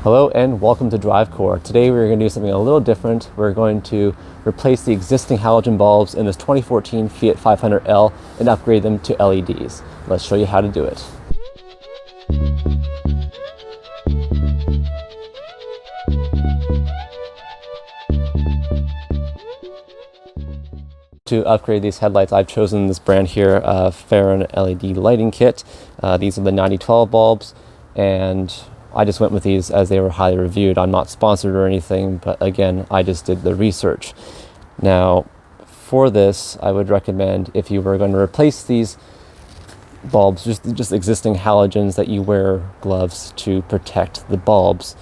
Hello and welcome to DriveCore. Today we're going to do something a little different. We're going to replace the existing halogen bulbs in this 2014 Fiat 500L and upgrade them to LEDs. Let's show you how to do it. To upgrade these headlights, I've chosen this brand here, Halogen LED lighting kit. These are the 9012 bulbs, and I just went with these as they were highly reviewed. I'm not sponsored or anything, but again, I just did the research. Now, for this, I would recommend, if you were going to replace these bulbs, just existing halogens, that you wear gloves to protect the bulbs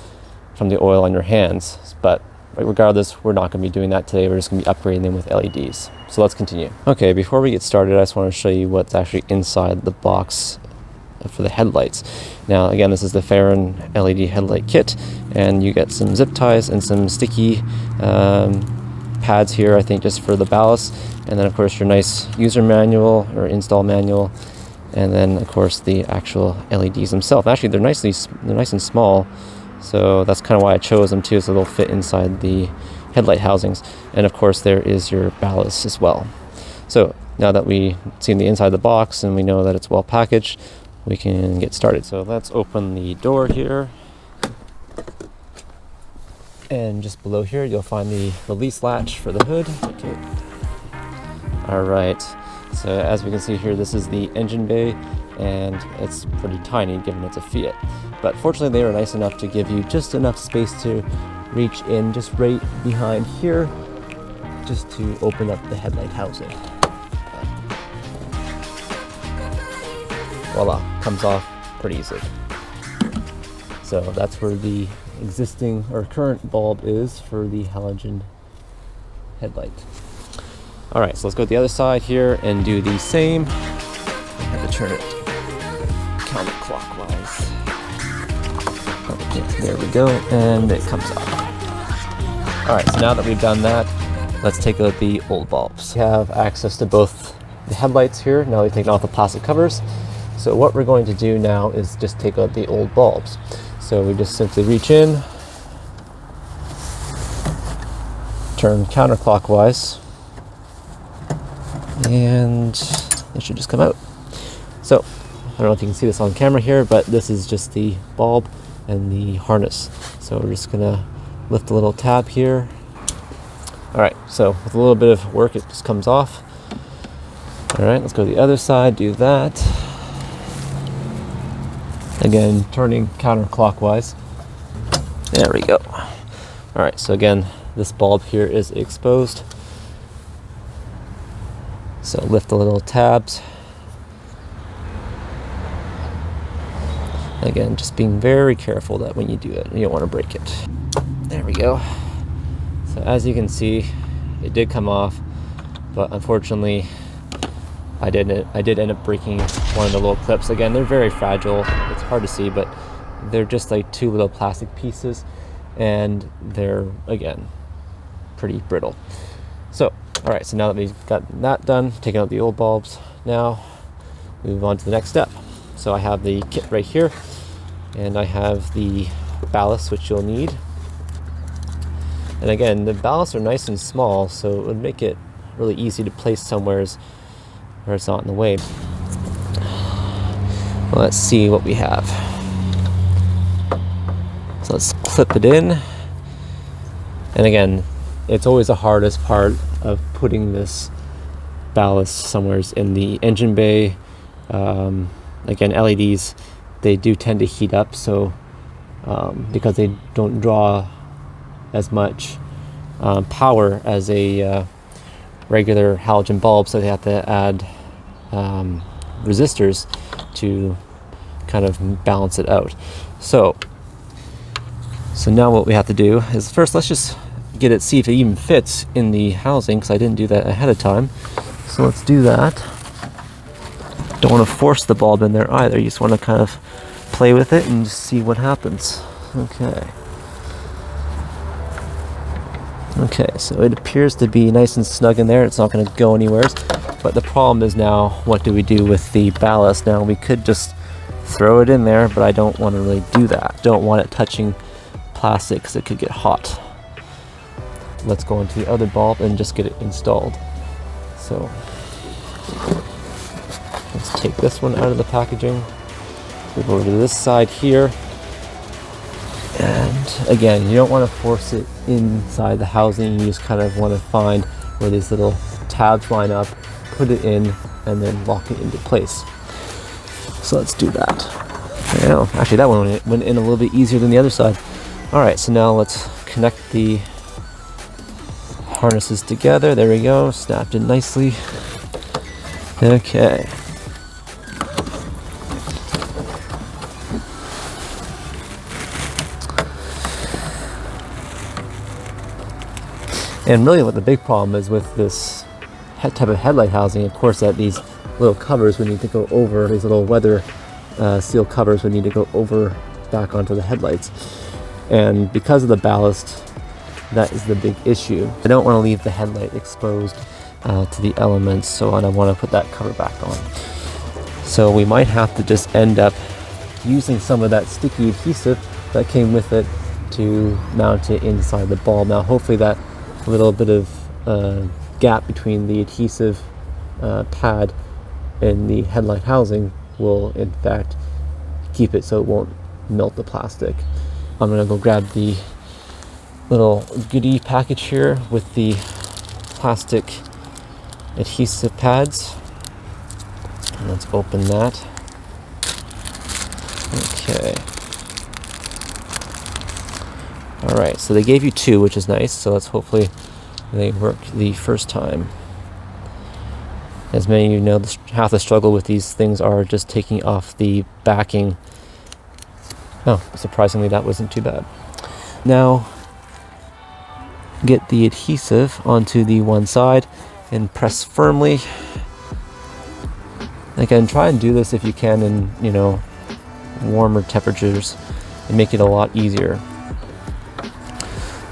from the oil on your hands. But regardless, we're not going to be doing that today. We're just going to be upgrading them with LEDs. So let's continue. Okay, before we get started, I just want to show you what's actually inside the box for the headlights. Now, again, this is the Halogen LED headlight kit, and you get some zip ties and some sticky pads here, I think, just for the ballast. And then, of course, your nice user manual or install manual. And then, of course, the actual LEDs themselves. Actually, they're nice and small. So that's kind of why I chose them too, so they'll fit inside the headlight housings. And of course, there is your ballast as well. So now that we've seen the inside of the box and we know that it's well packaged, we can get started. So let's open the door here. And just below here, you'll find the release latch for the hood. Okay. All right. So as we can see here, this is the engine bay, and it's pretty tiny given it's a Fiat. But fortunately, they were nice enough to give you just enough space to reach in just right behind here, just to open up the headlight housing. Voila, comes off pretty easily. So that's where the existing or current bulb is for the halogen headlight. All right, so let's go to the other side here and do the same. I have to turn it counterclockwise. Okay, there we go, and it comes off. All right, so now that we've done that, let's take out the old bulbs. We have access to both the headlights here. Now we've taken off the plastic covers. So what we're going to do now is just take out the old bulbs. So we just simply reach in, turn counterclockwise, and it should just come out. So I don't know if you can see this on camera here, but this is just the bulb and the harness. So we're just gonna lift the little tab here. All right, so with a little bit of work, it just comes off. All right, let's go to the other side, do that. Again, turning counterclockwise. There we go. All right, so again, this bulb here is exposed. So lift the little tabs. Again, just being very careful that when you do it, you don't want to break it. There we go. So as you can see, it did come off, but unfortunately, I did end up breaking one of the little clips. Again, they're very fragile. It's hard to see, but they're just like two little plastic pieces, and they're, again, pretty brittle. So, all right, so now that we've got that done, taking out the old bulbs, now we move on to the next step. So I have the kit right here, and I have the ballast, which you'll need. And again, the ballasts are nice and small, so it would make it really easy to place somewhere where it's not in the way. Well, let's see what we have. So let's clip it in. And again, it's always the hardest part of putting this ballast somewhere in the engine bay. Again, LEDs, they do tend to heat up, so because they don't draw as much power as a regular halogen bulb, so they have to add resistors to kind of balance it out. So now what we have to do is first let's just see if it even fits in the housing, because I didn't do that ahead of time. So let's do that. Don't want to force the bulb in there either. You just want to kind of play with it and just see what happens. Okay, so it appears to be nice and snug in there. It's not going to go anywhere. But the problem is now, what do we do with the ballast? Now, we could just throw it in there, but I don't want to really do that. Don't want it touching plastic because it could get hot. Let's go into the other bulb and just get it installed. So let's take this one out of the packaging. Move over to this side here. And again, you don't want to force it inside the housing. You just kind of want to find where these little tabs line up, put it in, and then lock it into place. So let's do that. I know, actually that one went in a little bit easier than the other side. All right, so now let's connect the harnesses together. There we go, snapped in nicely. Okay. And really what the big problem is with this type of headlight housing, of course, that these little covers would need to go over, these little weather seal covers would need to go over back onto the headlights. And because of the ballast, that is the big issue. I don't want to leave the headlight exposed to the elements, so I don't want to put that cover back on. So we might have to just end up using some of that sticky adhesive that came with it to mount it inside the bulb. Now hopefully that little bit of gap between the adhesive pad and the headlight housing will in fact keep it so it won't melt the plastic. I'm gonna go grab the little goodie package here with the plastic adhesive pads. And let's open that. Okay. All right, so they gave you 2, which is nice. So let's hopefully they work the first time. As many of you know, half the struggle with these things are just taking off the backing. Oh, surprisingly, that wasn't too bad. Now, get the adhesive onto the one side and press firmly. Again, try and do this if you can in, warmer temperatures and make it a lot easier.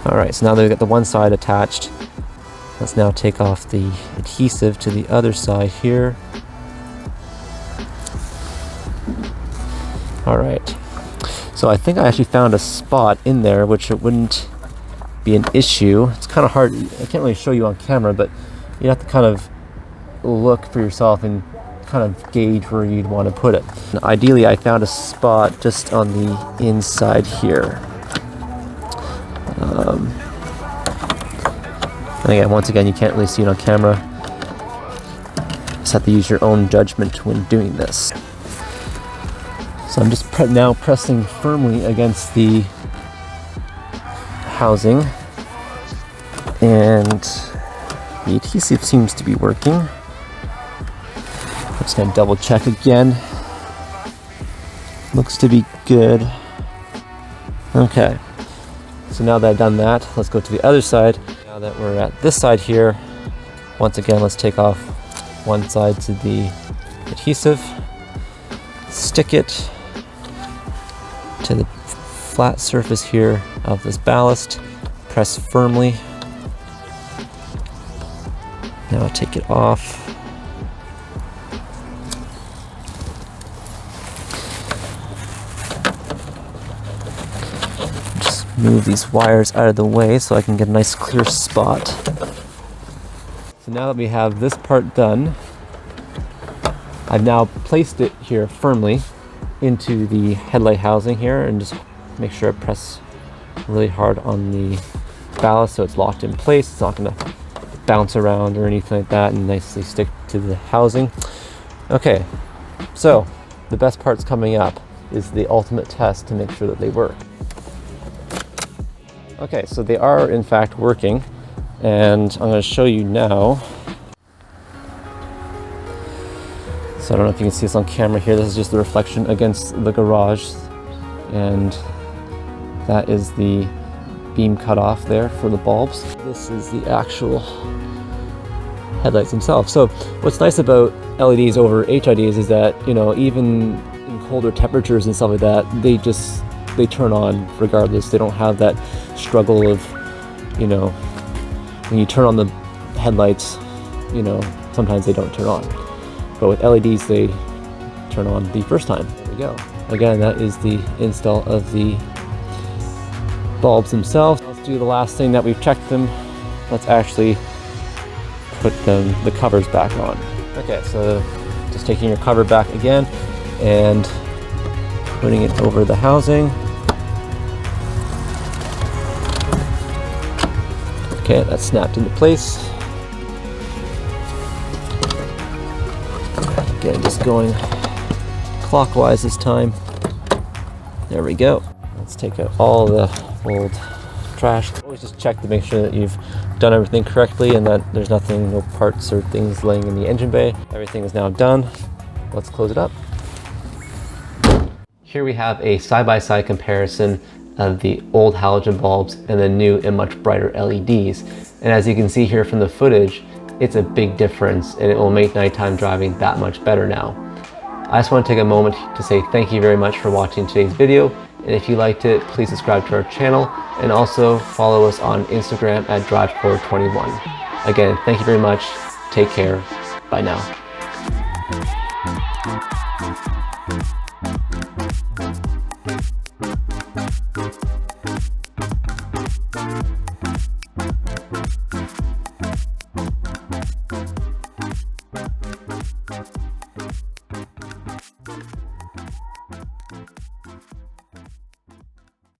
All right, so now that we've got the one side attached, let's now take off the adhesive to the other side here. All right, so I think I actually found a spot in there which it wouldn't be an issue. It's kind of hard, I can't really show you on camera, but you have to kind of look for yourself and kind of gauge where you'd want to put it. And ideally, I found a spot just on the inside here. And again, once again, you can't really see it on camera. Just have to use your own judgment when doing this. So I'm just now pressing firmly against the housing, and the adhesive seems to be working. I'm just going to double check again. Looks to be good. Okay. So now that I've done that, let's go to the other side. Now that we're at this side here, once again, let's take off one side to the adhesive, stick it to the flat surface here of this ballast, press firmly. Now take it off. Move these wires out of the way so I can get a nice clear spot. So now that we have this part done, I've now placed it here firmly into the headlight housing here, and just make sure I press really hard on the ballast so it's locked in place. It's not going to bounce around or anything like that, and nicely stick to the housing. Okay, so the best part's coming up is the ultimate test to make sure that they work. Okay, so they are in fact working, and I'm going to show you now. So I don't know if you can see this on camera here. This is just the reflection against the garage, and that is the beam cut off there for the bulbs. This is the actual headlights themselves. So what's nice about LEDs over HIDs is that, even in colder temperatures and stuff like that, they turn on regardless. They don't have that struggle of, when you turn on the headlights, sometimes they don't turn on. But with LEDs, they turn on the first time. There we go. Again, that is the install of the bulbs themselves. Let's do the last thing that we've checked them. Let's actually put the covers back on. Okay, so just taking your cover back again and putting it over the housing. Okay, that's snapped into place. Again, just going clockwise this time. There we go. Let's take out all the old trash. Always just check to make sure that you've done everything correctly and that there's nothing, no parts or things laying in the engine bay. Everything is now done. Let's close it up. Here we have a side-by-side comparison of the old halogen bulbs and the new and much brighter LEDs. And as you can see here from the footage, it's a big difference and it will make nighttime driving that much better now. I just want to take a moment to say thank you very much for watching today's video. And if you liked it, please subscribe to our channel and also follow us on Instagram at DriveCore21. Again, thank you very much. Take care. Bye now.